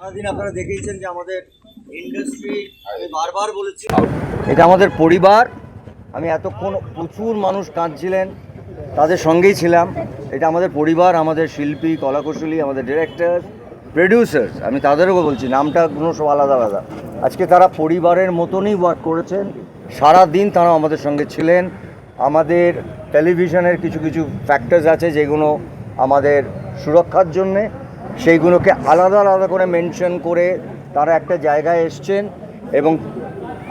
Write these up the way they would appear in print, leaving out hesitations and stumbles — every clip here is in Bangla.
সারাদিন আপনারা দেখেইছেন যে আমাদের ইন্ডাস্ট্রি, আমি বারবার বলেছি এটা আমাদের পরিবার। আমি এতক্ষণ প্রচুর মানুষ কাঁদছিলেন, তাদের সঙ্গেই ছিলাম। এটা আমাদের পরিবার, আমাদের শিল্পী, কলাকুশলী, আমাদের ডিরেক্টর, প্রডিউসার্স, আমি তাদেরও বলছি, নামটাগুলো সব আলাদা আলাদা। আজকে তারা পরিবারের মতনই ওয়ার্ক করেছেন, সারা দিন তারা আমাদের সঙ্গে ছিলেন। আমাদের টেলিভিশনের কিছু কিছু ফ্যাক্টরস আছে যেগুলো আমাদের সুরক্ষার জন্যে, সেইগুলোকে আলাদা আলাদা করে মেনশন করে তারা একটা জায়গায় এসছেন। এবং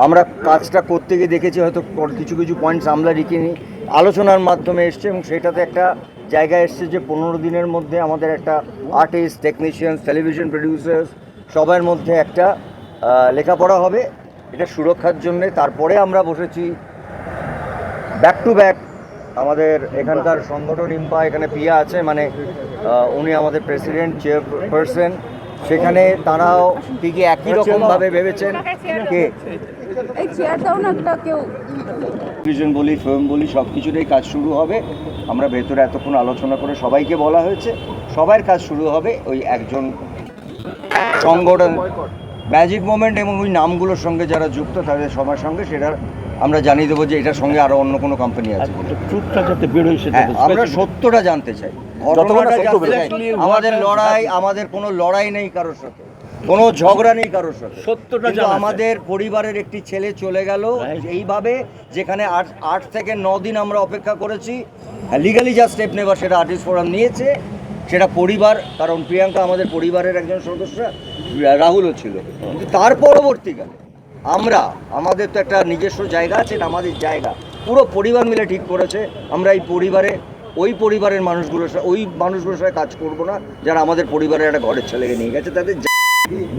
আমরা কাজটা করতে গিয়ে দেখেছি হয়তো কিছু কিছু পয়েন্টস আমরা লিখিনি, আলোচনার মাধ্যমে এসছে এবং সেটাতে একটা জায়গায় এসছে যে 15 দিনের মধ্যে আমাদের একটা আর্টিস্ট, টেকনিশিয়ানস, টেলিভিশন প্রডিউসার্স সবার মধ্যে একটা লেখাপড়া হবে, এটা সুরক্ষার জন্যে। তারপরে আমরা বসেছি ব্যাক টু ব্যাক। আমাদের এখানকার সংগঠন ইম্পা, এখানে পিয়া আছে, মানে উনি আমাদের প্রেসিডেন্ট, চেয়ারপারসন, সেখানে তারাও ঠিকই একই রকমভাবে ভেবেছেন কে টেলিভিশন বলি, ফিল্ম বলি, সব কিছুতেই কাজ শুরু হবে। আমরা ভেতরে এতক্ষণ আলোচনা করে সবাইকে বলা হয়েছে, সবার কাজ শুরু হবে ওই একজন সংগঠন ম্যাজিক মোমেন্ট এবং ওই নামগুলোর সঙ্গে যারা যুক্ত তাদের সবার সঙ্গে সেটা আমরা জানিয়ে দেবো যে এটার সঙ্গে আরও অন্য কোনো কোম্পানি আছে। ট্রুথটা যাতে বের হয় সেটা আমরা সত্যটা জানতে চাই, ঘটনাটা জানতে চাই। আমাদের লড়াই, আমাদের কোনো লড়াই নেই কারোর সাথে, কোনো ঝগড়া নেই কারোর সাথে। সত্যটা কিন্তু আমাদের পরিবারের একটি ছেলে চলে গেল এইভাবে, যেখানে 8 থেকে 9 দিন আমরা অপেক্ষা করেছি। লিগালি যা স্টেপ নেবার সেটা আর্টিস্ট ফোরাম নিয়েছে, সেটা পরিবার, কারণ প্রিয়াঙ্কা আমাদের পরিবারের একজন সদস্য, রাহুলও ছিল। কিন্তু তার পরবর্তীকালে আমাদের তো একটা নিজস্ব জায়গা আছে, এটা আমাদের জায়গা, পুরো পরিবার মিলে ঠিক করেছে আমরা এই পরিবারে ওই পরিবারের মানুষগুলোর সাথে, ওই মানুষগুলোর সাথে কাজ করব না যারা আমাদের পরিবারের একটা ঘরের ছেলেকে নিয়ে গেছে। তাদের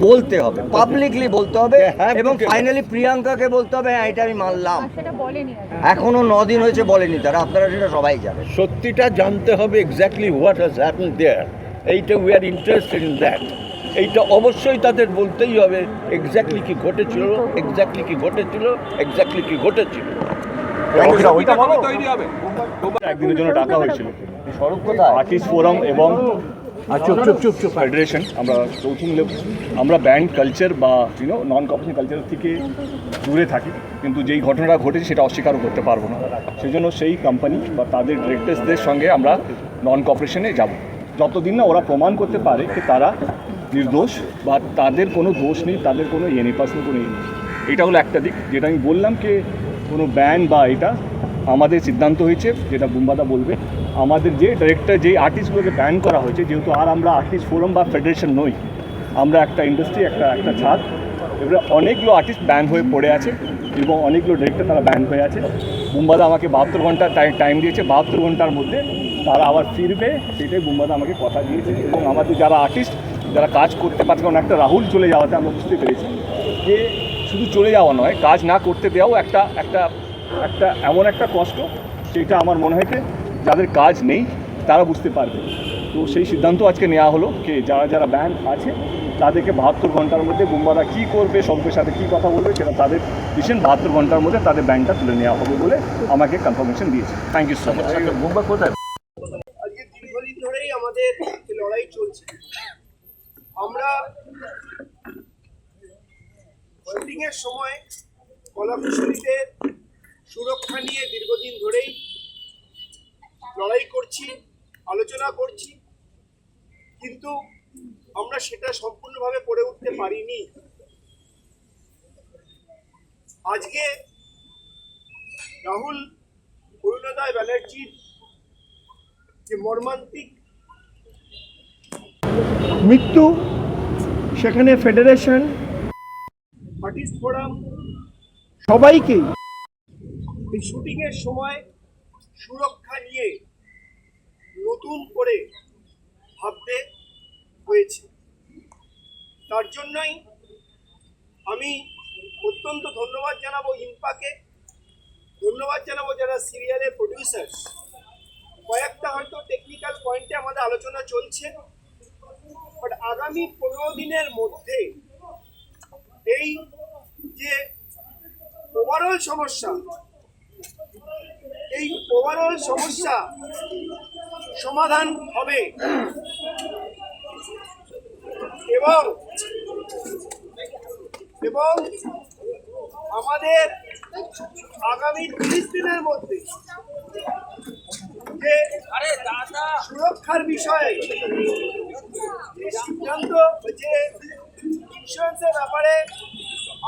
বলতে হবে, পাবলিকলি বলতে হবে, এবং ফাইনালি প্রিয়াঙ্কাকে বলতে হবে হ্যাঁ এটা আমি মানলাম। এখনো 9 দিন হয়েছে বলেনি তারা, আপনারা সেটা সবাই জানেন। সত্যিটা জানতে হবে, এক্স্যাক্টলি হোয়াট হ্যাজ হ্যাপেন্ড দেয়ার। এইটা we are interested in that. এইটা অবশ্যই তাদের বলতেই হবে এক্স্যাক্টলি কি ঘটেছিল, এক্স্যাক্টলি কি ঘটেছিল, এক্স্যাক্টলি কি ঘটেছিল। একদিনের জন্য ডাকা হয়েছিল স্বরূপ কোথায়? আর্টিস্ট ফোরাম এবং ফেডারেশন, আমরা চৌথ মিলে আমরা ব্যান্ড কালচার বা নন কর্পোরেশন কালচার থেকে দূরে থাকি, কিন্তু যেই ঘটনাটা ঘটেছে সেটা অস্বীকারও করতে পারবো না। সেই জন্য সেই কোম্পানি বা তাদের ডিরেক্টরসদের সঙ্গে আমরা নন কর্পোরেশনে যাব, যতদিন না ওরা প্রমাণ করতে পারে যে তারা নির্দোষ বা তাদের কোনো দোষ নেই, তাদের কোনো নেই, পার্সোনাল কোনো নেই। এটা হলো একটা দিক যেটা আমি বললাম, যে কোনো ব্যান বা এটা আমাদের সিদ্ধান্ত হয়েছে, যেটা বুম্বাদা বলবে, আমাদের যে ডিরেক্টর, যে আর্টিস্টগুলোকে ব্যান করা হয়েছে, যেহেতু আর আমরা আর্টিস্ট ফোরাম বা ফেডারেশন নই, আমরা একটা ইন্ডাস্ট্রি, একটা ছাদ, এবারে অনেকগুলো আর্টিস্ট ব্যান হয়ে পড়ে আছে এবং অনেকগুলো ডিরেক্টর তারা ব্যান হয়ে আছে। বুম্বাদা আমাকে 72 ঘন্টা টাইম দিয়েছে, 72 ঘন্টার মধ্যে তারা আবার ফিরবে, সেটাই বুম্বাদা আমাকে কথা দিয়েছে। এবং আমাদের যারা আর্টিস্ট, যারা কাজ করতে পারছে, কারণ একটা রাহুল চলে যাওয়াতে আমরা বুঝতে পেরেছি যে শুধু চলে যাওয়া নয়, কাজ না করতে দেওয়াও একটা একটা একটা এমন একটা কষ্ট, সেটা আমার মনে হয় যাদের কাজ নেই তারা বুঝতে পারবে। তো সেই সিদ্ধান্ত আজকে নেওয়া হলো যে যারা যারা ব্যান আছে তাদেরকে 72 ঘন্টার মধ্যে বুম্বাদা কী করবে, সবের সাথে কী কথা বলবে, সেটা তাদের ডিসিশন। 72 ঘন্টার মধ্যে তাদের ব্যানটা তুলে নেওয়া হবে বলে আমাকে কনফার্মেশন দিয়েছে। Thank you so much. Bumba কোথায়? আজকে দীর্ঘদিন ধরেই আমাদের লড়াই চলছে। আমরা শুটিংয়ের সময় কলাকুশলীদের সুরক্ষা নিয়ে দীর্ঘদিন ধরেই লড়াই করছি, আলোচনা করছি, কিন্তু আমরা সেটা সম্পূর্ণভাবে করে উঠতে পারিনি। আজকে রাহুল অরুণোদয় ব্যানার্জির যে মর্মান্তিক মৃত্যু, সেখানে ফেডারেশন, আর্টিস্ট ফোরাম সবাইকেই এই শুটিংয়ের সময় সুরক্ষা নিয়ে নতুন করে ভাবতে হয়েছে। তার জন্যই আমি অত্যন্ত ধন্যবাদ জানাবো ইম্পাকে, ধন্যবাদ জানাবো যারা সিরিয়ালের প্রডিউসার্স। কয়েকটা হয়তো টেকনিক্যাল পয়েন্টে আমাদের আলোচনা চলছে, বাট আগামী 15 দিনের মধ্যে এই যে ওভারঅল সমস্যা, এই ওভারঅল সমস্যা সমাধান হবে। এবং এবং আমাদের আগামী 30 দিনের মধ্যে যে সুরক্ষার বিষয়ে যে সিদ্ধান্ত, যে ইন্স্যুরেন্সের ব্যাপারে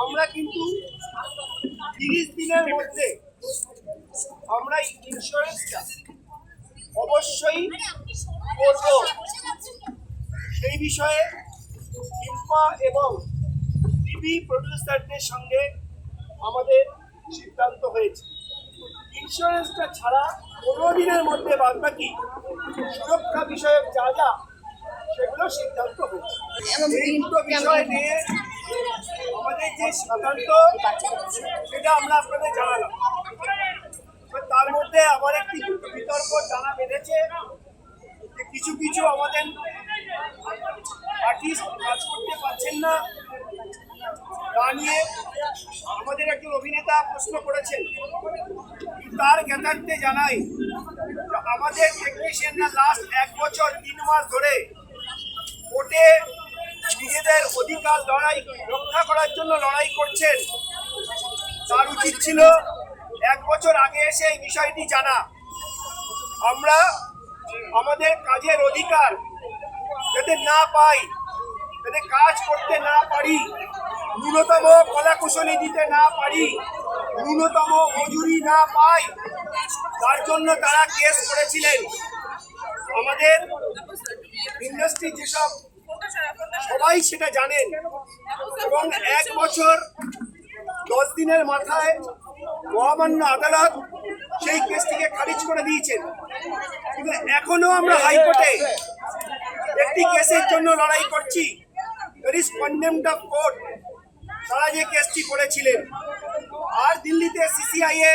আমরা কিন্তু 30 দিনের মধ্যে আমরা ইন্স্যুরেন্সটা অবশ্যই করব, সেই বিষয়ে ইম্পা এবং টিভি প্রডিউসারদের সঙ্গে আমাদের সিদ্ধান্ত হয়েছে। ইন্স্যুরেন্সটা ছাড়া 15 দিনের মধ্যে বাদবাকি সুরক্ষা বিষয়ক যা যা সেগুলো সিদ্ধান্ত হয়েছে। এই দুটো বিষয় নিয়ে আমাদের যে সিদ্ধান্ত সেটা আমরা আপনাদের জানালাম। তার মধ্যে আবার একটি বিতর্ক জানা বেঁধেছে যে কিছু কিছু আমাদের আর্টিস্ট কাজ করতে পারছেন না, তা নিয়ে আমাদের একজন অভিনেতা প্রশ্ন করেছেন। তার জ্ঞাতার্থে জানাই আমাদের টেকনিশিয়ানরা লাস্ট 1 বছর 3 মাস ধরে কোর্টে নিজেদের অধিকার রক্ষা করার জন্য লড়াই করছেন। তার উচিত ছিল 1 বছর আগে এসে এই বিষয়টি জানা। আমরা আমাদের কাজের অধিকার যাতে না পাই, যাতে কাজ করতে না পারি, ন্যূনতম কলাকুশলী দিতে না পারি, ন্যূনতম মজুরি না পাই, তার জন্য তারা কেস করেছিলেন। আমাদের ইন্ডাস্ট্রি যেসব সবাই সেটা জানেন এবং 1 বছর 10 দিনের মাথায় মহামান্য আদালত সেই কেসটিকে খারিজ করে দিয়েছেন। কিন্তু এখনো আমরা হাইকোর্টে একটি কেসের জন্য লড়াই করছি, that is condemned of court, তারা যে কেসটি করেছিলেন। আর দিল্লিতে সিসিআইএ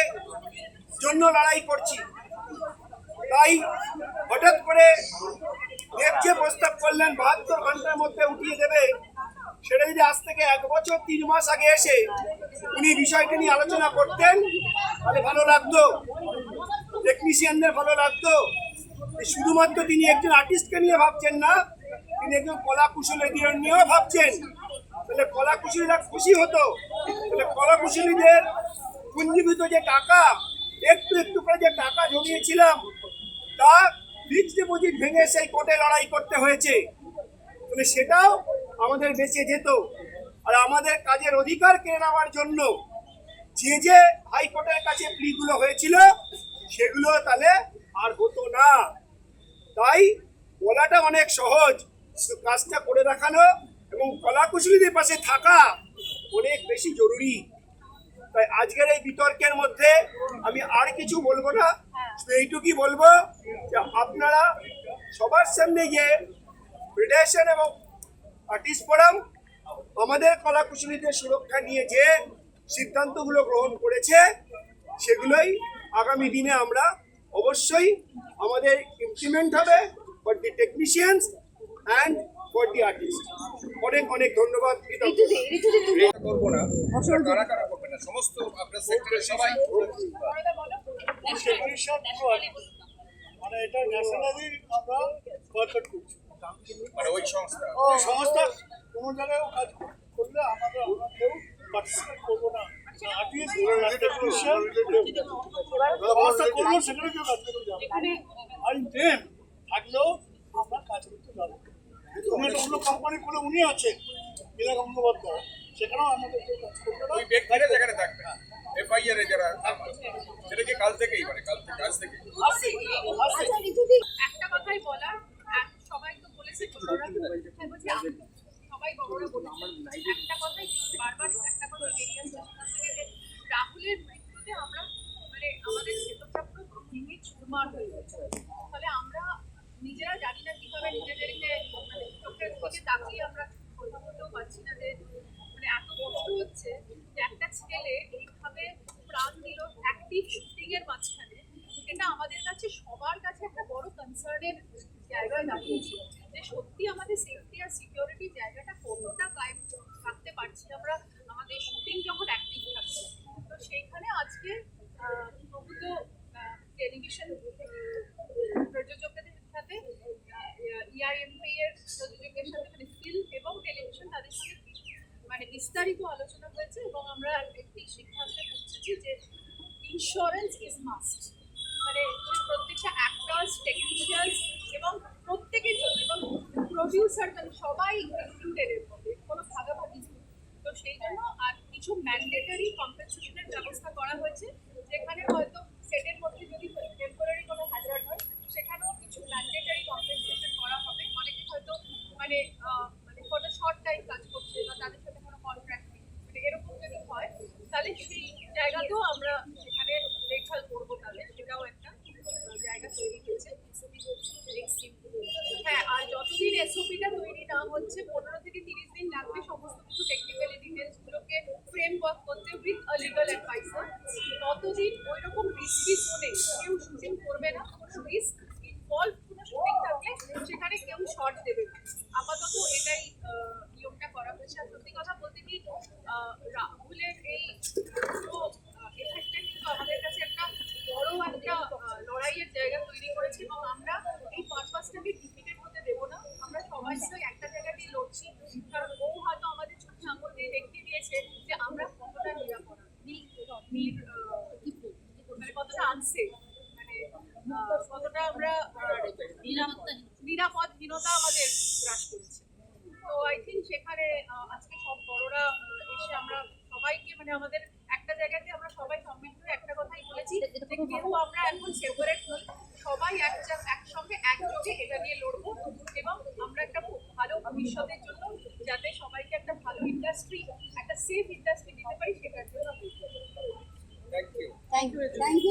জন্য লড়াই করছি। তাই হঠাৎ করে দেব যে প্রস্তাব করলেন 72 ঘন্টার মধ্যে উঠিয়ে দেবে, সেটা যদি আজ থেকে 1 বছর 3 মাস আগে এসে উনি বিষয়টি নিয়ে আলোচনা করতেন তাহলে ভালো লাগতো, টেকনিশিয়ানদের ভালো লাগতো। শুধুমাত্র তিনি একজন আর্টিস্টকে নিয়ে ভাবছেন না, তিনি একজন কলা কুশলীদের নিয়েও ভাবছেন। তাহলে কলা কুশলীরা খুশি হতো। তাহলে কলা কুশলীদের পুঞ্জীভূত যে টাকা, একটু একটু করে যে টাকা জমিয়েছিলাম, তা ফিক্সড ডিপোজিট ভেঙে সেই কোর্টে লড়াই করতে হয়েছে। তাহলে সেটাও আমাদের বেঁচে যেত। আর আমাদের কাজের অধিকার কেড়ে নেওয়ার জন্য যে হাইকোর্টের কাছে প্লিগুলো হয়েছিল সেগুলো তাহলে আর হতো না। তাই বলাটা অনেক সহজ, কাজটা করে দেখানো এবং কলাকুশলীদের পাশে থাকা অনেক বেশি জরুরি। তাই আজকের এই বিতর্কের মধ্যে আমি আর কিছু বলবো না, এইটুকুই বলবো যে আপনারা সবার সামনে গিয়ে ফেডারেশন এবং আর্টিস্ট ফোরাম আমাদের কলাকুশলীদের সুরক্ষা নিয়ে যে সিদ্ধান্তগুলো গ্রহণ করেছে সেগুলোই আগামী দিনে আমরা অবশ্যই আমাদের ইমপ্লিমেন্ট হবে for the technicians and for the artist. অনেক অনেক ধন্যবাদ। করবো না, কারা কারা করবে না, সমস্ত আপনার সেক্টরের সবাই। মানে এটা ন্যাশনালি আমরা বয়কট করছি, মানে ওই সংস্থা সংস্থা কোনো জায়গায় কাজ করলে আমাদের আমরা কেউ পার্টিসিপেট করবো না। আর্টিস্ট টেকনিশিয়ান ব্যবস্থা করবো, সেখানে কেউ কাজ করতে যাবো। আর দেন থাকলেও আমরা কাজ করতে যাবো। অন্য কোম্পানি করে উনি আছেন বিনা গঙ্গোপাধ্যায়, সেখানেও আমাদের কেউ কাজ করবে না। ওই ব্যক্তিরা যেখানে থাকবে এফআইআর এ যারা সেটা কি কাল থেকেই, মানে কাল থেকে একটা কথাই বলার, সবাই তো বলেছে, সবাই বড়রা বলেছে, একটা কথাই বারবার একটা কথা বেরিয়ে আসছে যে রাহুলের মৃত্যুতে আমরা মানে আমাদের ভেতরটা পুরো ভেঙে চুরমার হয়ে গেছে। ফলে আমরা নিজেরা জানি না কিভাবে নিজেদেরকে মানে চোখের দিকে তাকিয়ে আমরা কথা বলতেও পারছি না যে মানে এত কষ্ট হচ্ছে যে একটা ছেলে এইভাবে প্রাণ দিল অ্যাক্টিভ শুটিং এর মাঝখানে। এটা আমাদের কাছে সবার কাছে একটা বড় কনসার্নের জায়গায় দাঁড়িয়েছে যে সত্যি আমাদের সেফটি আর সিকিউরিটি জায়গাটা কতটা কায়েম রাখতে পারছি আমরা আমাদের শুটিং যখন অ্যাক্টিভ থাকছে। তো সেইখানে আজকে প্রভূত টেলিভিশন প্রযোজকদের সাথে ইআইএমপি এর প্রযোজকের সাথে মানে ফিল্ম এবং মানে বিস্তারিত আলোচনা হয়েছে এবং আমরা একটি সিদ্ধান্তে পৌঁছেছি যে ইন্স্যুরেন্স ইজ মাস্ট, মানে প্রত্যেকটা অ্যাক্টার্স, টেকনিশিয়ানস এবং প্রত্যেকের জন্য, এবং প্রডিউসার সবাই ইনক্লুডেড এর মধ্যে, কোনো ভাগাভাগি নেই। তো সেই জন্য আর কিছু ম্যান্ডেটরি কম্পেনসেশনের ব্যবস্থা করা হয়েছে, যেখানে হয়তো সেটের মধ্যে যদি টেম্পোরারি কোনো হ্যাজার্ড হয় সেখানেও কিছু ম্যান্ডেটরি কম্পেনসেশন করা হবে। অনেকে হয়তো মানে কোনো শর্ট টাইম কাজ করছে বা তাদের সাথে কোনো কন্ট্রাক্ট নেই, মানে এরকম যদি হয় তাহলে সেই জায়গাতেও আমরা সেখানে দেখভাল করবো, তাহলে সেটাও একটা জায়গা তৈরি হয়েছে। হ্যাঁ, আর যতদিন এসওপিটা তৈরি না হচ্ছে 15 থেকে 30 দিন লাগবে সমস্ত কিছু টেকনিক্যালি ডিটেলস গুলোকে ফ্রেমওয়ার্ক করতে উইথ আ লিগাল অ্যাডভাইসার। ততদিন ওই রকম রিস্কি জোনে কেউ শুটিং করবে না, কোনো রিস্ক ইনভলভ কোনো শুটিং থাকলে সেখানে কেউ শর্ট দেবে না। আপাতত এটাই নিয়মটা করা হয়েছে। আর সত্যি কথা বলতে কি, রাহুলের এই এফেক্টটা কিন্তু আমাদের কাছে একটা বড় একটা লড়াইয়ের জায়গা তৈরি করেছে, এবং আমরা এই 5-5টাকে ডিফিটেড হতে দেবো না। আমরা সবাই মিলে একটা জায়গাতেই লড়ছি, কারণ ও হয়তো আমাদের চোখে আঙুল দিয়ে দেখিয়ে দিয়েছে যে আমরা কতটা নিরাপদ, মানে কতটা আনসেফ, মানে কতটা আমরা নিরাপদহীনতা আমাদের গ্রাস করেছে। তো আই থিঙ্ক সেখানে আজকে সব বড়রা এসে আমরা সবাইকে, মানে আমাদের একটা জায়গাতে আমরা সবাই কমিট করে একটা কথাই বলেছি যে কেউ আমরা এখন সেপারেট নই,